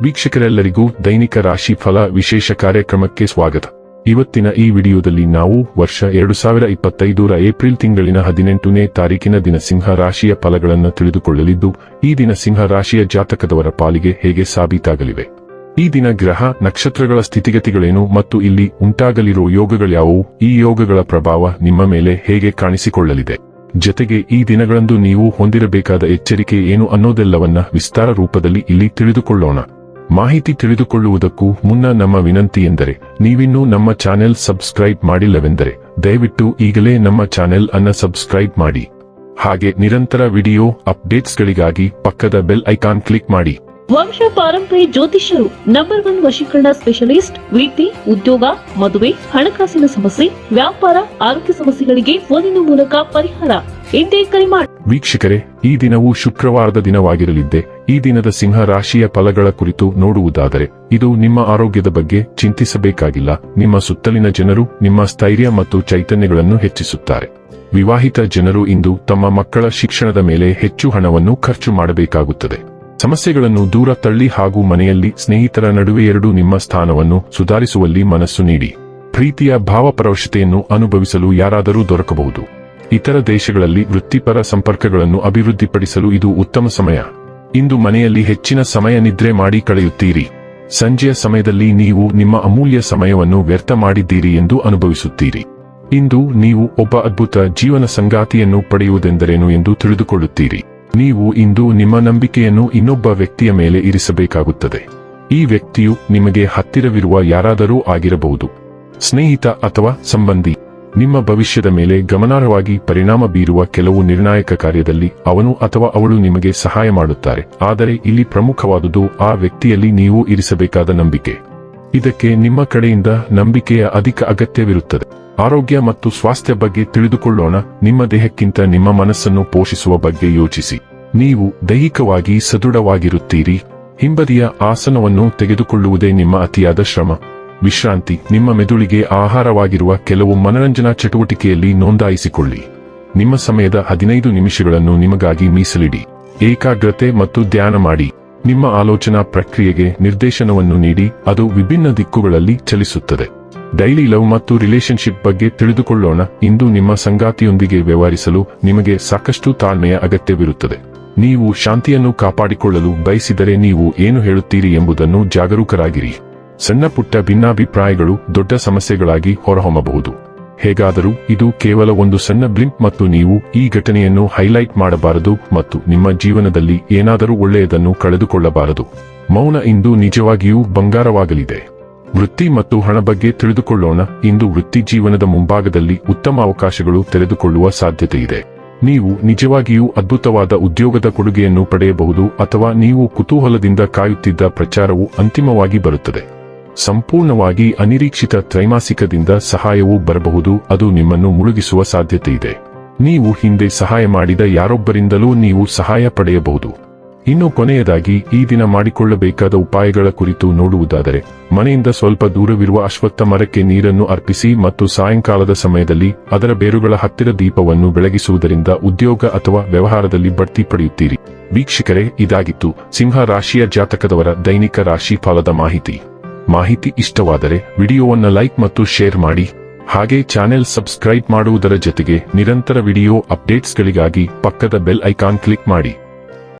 ವೀಕ್ಷಕರೆಲ್ಲರಿಗೂ ದೈನಿಕ ರಾಶಿ ಫಲ ವಿಶೇಷ ಕಾರ್ಯಕ್ರಮಕ್ಕೆ ಸ್ವಾಗತ. ಇವತ್ತಿನ ಈ ವಿಡಿಯೋದಲ್ಲಿ ನಾವು ವರ್ಷ 2025ರ ಏಪ್ರಿಲ್ ತಿಂಗಳಿನ 18ನೇ ತಾರೀಕಿನ ದಿನ ಸಿಂಹ ರಾಶಿಯ ಫಲಗಳನ್ನು ತಿಳಿದುಕೊಳ್ಳಲಿದ್ದು, ಈ ದಿನ ಸಿಂಹ ರಾಶಿಯ ಜಾತಕದವರ ಪಾಲಿಗೆ ಹೇಗೆ ಸಾಬೀತಾಗಲಿವೆ, ಈ ದಿನ ಗ್ರಹ ನಕ್ಷತ್ರಗಳ ಸ್ಥಿತಿಗತಿಗಳೇನು ಮತ್ತು ಇಲ್ಲಿ ಉಂಟಾಗಲಿರುವ ಯೋಗಗಳ್ಯಾವುವು, ಈ ಯೋಗಗಳ ಪ್ರಭಾವ ನಿಮ್ಮ ಮೇಲೆ ಹೇಗೆ ಕಾಣಿಸಿಕೊಳ್ಳಲಿದೆ, ಜೊತೆಗೆ ಈ ದಿನಗಳಂದು ನೀವು ಹೊಂದಿರಬೇಕಾದ ಎಚ್ಚರಿಕೆ ಏನು ಅನ್ನೋದೆಲ್ಲವನ್ನ ವಿಸ್ತಾರ ರೂಪದಲ್ಲಿ ಇಲ್ಲಿ ತಿಳಿದುಕೊಳ್ಳೋಣ. ಮಾಹಿತಿ ತಿಳಿದುಕೊಳ್ಳುವುದಕ್ಕೂ ಮುನ್ನ ನಮ್ಮ ವಿನಂತಿ ಎಂದರೆ, ನೀವಿನ್ನೂ ನಮ್ಮ ಚಾನೆಲ್ ಸಬ್ಸ್ಕ್ರೈಬ್ ಮಾಡಿಲ್ಲವೆಂದರೆ ದಯವಿಟ್ಟು ಈಗಲೇ ನಮ್ಮ ಚಾನೆಲ್ ಅನ್ನು ಸಬ್ಸ್ಕ್ರೈಬ್ ಮಾಡಿ. ಹಾಗೆ ನಿರಂತರ ವಿಡಿಯೋ ಅಪ್ಡೇಟ್ಸ್ಗಳಿಗಾಗಿ ಪಕ್ಕದ ಬೆಲ್ ಐಕಾನ್ ಕ್ಲಿಕ್ ಮಾಡಿ. ವಂಶ ಪಾರಂಪರ್ಯ ಜ್ಯೋತಿಷ್ಯರು ನಂಬರ್ 1 ವಶೀಕರಣ ಸ್ಪೆಷಲಿಸ್ಟ್. ವೃತ್ತಿ, ಉದ್ಯೋಗ, ಮದುವೆ, ಹಣಕಾಸಿನ ಸಮಸ್ಯೆ, ವ್ಯಾಪಾರ, ಆರೋಗ್ಯ ಸಮಸ್ಯೆಗಳಿಗೆ ಫೋನಿನ ಮೂಲಕ ಪರಿಹಾರ. ಇಂದೇ ಕರೆ ಮಾಡಿ. ವೀಕ್ಷಕರೇ, ಈ ದಿನವು ಶುಕ್ರವಾರದ ದಿನವಾಗಿರಲಿದ್ದೆ. ಈ ದಿನದ ಸಿಂಹ ರಾಶಿಯ ಫಲಗಳ ಕುರಿತು ನೋಡುವುದಾದರೆ, ಇದು ನಿಮ್ಮ ಆರೋಗ್ಯದ ಬಗ್ಗೆ ಚಿಂತಿಸಬೇಕಾಗಿಲ್ಲ. ನಿಮ್ಮ ಸುತ್ತಲಿನ ಜನರು ನಿಮ್ಮ ಸ್ಥೈರ್ಯ ಮತ್ತು ಚೈತನ್ಯಗಳನ್ನು ಹೆಚ್ಚಿಸುತ್ತಾರೆ. ವಿವಾಹಿತ ಜನರು ಇಂದು ತಮ್ಮ ಮಕ್ಕಳ ಶಿಕ್ಷಣದ ಮೇಲೆ ಹೆಚ್ಚು ಹಣವನ್ನು ಖರ್ಚು ಮಾಡಬೇಕಾಗುತ್ತದೆ. ಸಮಸ್ಯೆಗಳನ್ನು ದೂರ ತಳ್ಳಿ ಹಾಗೂ ಮನೆಯಲ್ಲಿ ಸ್ನೇಹಿತರ ನಡುವೆ ಎರಡೂ ನಿಮ್ಮ ಸ್ಥಾನವನ್ನು ಸುಧಾರಿಸುವಲ್ಲಿ ಮನಸ್ಸು ನೀಡಿ. ಪ್ರೀತಿಯ ಭಾವಪರವಶತೆಯನ್ನು ಅನುಭವಿಸಲು ಯಾರಾದರೂ ದೊರಕಬಹುದು. ಇತರ ದೇಶಗಳಲ್ಲಿ ವೃತ್ತಿಪರ ಸಂಪರ್ಕಗಳನ್ನು ಅಭಿವೃದ್ಧಿಪಡಿಸಲು ಇದು ಉತ್ತಮ ಸಮಯ. ಇಂದು ಮನೆಯಲ್ಲಿ ಹೆಚ್ಚಿನ ಸಮಯ ನಿದ್ರೆ ಮಾಡಿ ಕಳೆಯುತ್ತೀರಿ. ಸಂಜೆಯ ಸಮಯದಲ್ಲಿ ನೀವು ನಿಮ್ಮ ಅಮೂಲ್ಯ ಸಮಯವನ್ನು ವ್ಯರ್ಥ ಮಾಡಿದ್ದೀರಿ ಎಂದು ಅನುಭವಿಸುತ್ತೀರಿ. ಇಂದು ನೀವು ಒಬ್ಬ ಅದ್ಭುತ ಜೀವನ ಸಂಗಾತಿಯನ್ನು ಪಡೆಯುವುದೆಂದರೇನು ಎಂದು ತಿಳಿದುಕೊಳ್ಳುತ್ತೀರಿ. ನೀವು ಇಂದು ನಿಮ್ಮ ನಂಬಿಕೆಯನ್ನು ಇನ್ನೊಬ್ಬ ವ್ಯಕ್ತಿಯ ಮೇಲೆ ಇರಿಸಬೇಕಾಗುತ್ತದೆ. ಈ ವ್ಯಕ್ತಿಯು ನಿಮಗೆ ಹತ್ತಿರವಿರುವ ಯಾರಾದರೂ ಆಗಿರಬಹುದು, ಸ್ನೇಹಿತ ಅಥವಾ ಸಂಬಂಧಿ. ನಿಮ್ಮ ಭವಿಷ್ಯದ ಮೇಲೆ ಗಮನಾರ್ಹವಾಗಿ ಪರಿಣಾಮ ಬೀರುವ ಕೆಲವು ನಿರ್ಣಾಯಕ ಕಾರ್ಯದಲ್ಲಿ ಅವನು ಅಥವಾ ಅವಳು ನಿಮಗೆ ಸಹಾಯ ಮಾಡುತ್ತಾರೆ. ಆದರೆ ಇಲ್ಲಿ ಪ್ರಮುಖವಾದುದು ಆ ವ್ಯಕ್ತಿಯಲ್ಲಿ ನೀವು ಇರಿಸಬೇಕಾದ ನಂಬಿಕೆ. ಇದಕ್ಕೆ ನಿಮ್ಮ ಕಡೆಯಿಂದ ನಂಬಿಕೆಯ ಅಧಿಕ ಅಗತ್ಯವಿರುತ್ತದೆ. ಆರೋಗ್ಯ ಮತ್ತು ಸ್ವಾಸ್ಥ್ಯ ಬಗ್ಗೆ ತಿಳಿದುಕೊಳ್ಳೋಣ. ನಿಮ್ಮ ದೇಹಕ್ಕಿಂತ ನಿಮ್ಮ ಮನಸ್ಸನ್ನು ಪೋಷಿಸುವ ಬಗ್ಗೆ ಯೋಚಿಸಿ. ನೀವು ದೈಹಿಕವಾಗಿ ಸದೃಢವಾಗಿರುತ್ತೀರಿ. ಹಿಂಬದಿಯ ಆಸನವನ್ನು ತೆಗೆದುಕೊಳ್ಳುವುದೇ ನಿಮ್ಮ ಅತಿಯಾದ ಶ್ರಮ. ವಿಶ್ರಾಂತಿ ನಿಮ್ಮ ಮೆದುಳಿಗೆ ಆಹಾರವಾಗಿರುವ ಕೆಲವು ಮನರಂಜನಾ ಚಟುವಟಿಕೆಯಲ್ಲಿ ನೋಂದಾಯಿಸಿಕೊಳ್ಳಿ. ನಿಮ್ಮ ಸಮಯದ 15 ನಿಮಿಷಗಳನ್ನು ನಿಮಗಾಗಿ ಮೀಸಲಿಡಿ. ಏಕಾಗ್ರತೆ ಮತ್ತು ಧ್ಯಾನ ಮಾಡಿ. ನಿಮ್ಮ ಆಲೋಚನಾ ಪ್ರಕ್ರಿಯೆಗೆ ನಿರ್ದೇಶನವನ್ನು ನೀಡಿ, ಅದು ವಿಭಿನ್ನ ದಿಕ್ಕುಗಳಲ್ಲಿ ಚಲಿಸುತ್ತದೆ. ಡೈಲಿ ಲವ್ ಮತ್ತು ರಿಲೇಶನ್ಶಿಪ್ ಬಗ್ಗೆ ತಿಳಿದುಕೊಳ್ಳೋಣ. ಇಂದು ನಿಮ್ಮ ಸಂಗಾತಿಯೊಂದಿಗೆ ವ್ಯವಹರಿಸಲು ನಿಮಗೆ ಸಾಕಷ್ಟು ತಾಳ್ಮೆಯ ಅಗತ್ಯವಿರುತ್ತದೆ. ನೀವು ಶಾಂತಿಯನ್ನು ಕಾಪಾಡಿಕೊಳ್ಳಲು ಬಯಸಿದರೆ ನೀವು ಏನು ಹೇಳುತ್ತೀರಿ ಎಂಬುದನ್ನು ಜಾಗರೂಕರಾಗಿರಿ. ಸಣ್ಣ ಪುಟ್ಟ ಭಿನ್ನಾಭಿಪ್ರಾಯಗಳು ದೊಡ್ಡ ಸಮಸ್ಯೆಗಳಾಗಿ ಹೊರಹೊಮ್ಮಬಹುದು. ಹೇಗಾದರೂ ಇದು ಕೇವಲ ಒಂದು ಸಣ್ಣ ಬ್ಲಿಂಪ್ ಮತ್ತು ನೀವು ಈ ಘಟನೆಯನ್ನು ಹೈಲೈಟ್ ಮಾಡಬಾರದು ಮತ್ತು ನಿಮ್ಮ ಜೀವನದಲ್ಲಿ ಏನಾದರೂ ಒಳ್ಳೆಯದನ್ನು ಕಳೆದುಕೊಳ್ಳಬಾರದು. ಮೌನ ಇಂದು ನಿಜವಾಗಿಯೂ ಬಂಗಾರವಾಗಲಿದೆ. ವೃತ್ತಿ ಮತ್ತು ಹಣ ಬಗ್ಗೆ ತಿಳಿದುಕೊಳ್ಳೋಣ. ಇಂದು ವೃತ್ತಿ ಜೀವನದ ಮುಂಭಾಗದಲ್ಲಿ ಉತ್ತಮ ಅವಕಾಶಗಳು ತೆರೆದುಕೊಳ್ಳುವ ಸಾಧ್ಯತೆಯಿದೆ. ನೀವು ನಿಜವಾಗಿಯೂ ಅದ್ಭುತವಾದ ಉದ್ಯೋಗದ ಕೊಡುಗೆಯನ್ನು ಪಡೆಯಬಹುದು ಅಥವಾ ನೀವು ಕುತೂಹಲದಿಂದ ಕಾಯುತ್ತಿದ್ದ ಪ್ರಚಾರವು ಅಂತಿಮವಾಗಿ ಬರುತ್ತದೆ. ಸಂಪೂರ್ಣವಾಗಿ ಅನಿರೀಕ್ಷಿತ ತ್ರೈಮಾಸಿಕದಿಂದ ಸಹಾಯವೂ ಬರಬಹುದು. ಅದು ನಿಮ್ಮನ್ನು ಮುಳುಗಿಸುವ ಸಾಧ್ಯತೆಯಿದೆ. ನೀವು ಹಿಂದೆ ಸಹಾಯ ಮಾಡಿದ ಯಾರೊಬ್ಬರಿಂದಲೂ ನೀವು ಸಹಾಯ ಪಡೆಯಬಹುದು. ಇನ್ನು ಕೊನೆಯದಾಗಿ ಈ ದಿನ ಮಾಡಿಕೊಳ್ಳಬೇಕಾದ ಉಪಾಯಗಳ ಕುರಿತು ನೋಡುವುದಾದರೆ, ಮನೆಯಿಂದ ಸ್ವಲ್ಪ ದೂರವಿರುವ ಅಶ್ವತ್ಥ ಮರಕ್ಕೆ ನೀರನ್ನು ಅರ್ಪಿಸಿ ಮತ್ತು ಸಾಯಂಕಾಲದ ಸಮಯದಲ್ಲಿ ಅದರ ಬೇರುಗಳ ಹತ್ತಿರ ದೀಪವನ್ನು ಬೆಳಗಿಸುವುದರಿಂದ ಉದ್ಯೋಗ ಅಥವಾ ವ್ಯವಹಾರದಲ್ಲಿ ಬಡ್ತಿ ಪಡೆಯುತ್ತೀರಿ. ವೀಕ್ಷಕರೇ, ಇದಾಗಿತ್ತು ಸಿಂಹ ರಾಶಿಯ ಜಾತಕದವರ ದೈನಿಕ ರಾಶಿ ಫಲದ ಮಾಹಿತಿ ಇಷ್ಟವಾದರೆ ವಿಡಿಯೋವನ್ನು ಲೈಕ್ ಮತ್ತು ಶೇರ್ ಮಾಡಿ. ಹಾಗೆ ಚಾನೆಲ್ ಸಬ್ಸ್ಕ್ರೈಬ್ ಮಾಡುವುದರ ಜೊತೆಗೆ ನಿರಂತರ ವಿಡಿಯೋ ಅಪ್ಡೇಟ್ಸ್ಗಳಿಗಾಗಿ ಪಕ್ಕದ ಬೆಲ್ ಐಕಾನ್ ಕ್ಲಿಕ್ ಮಾಡಿ.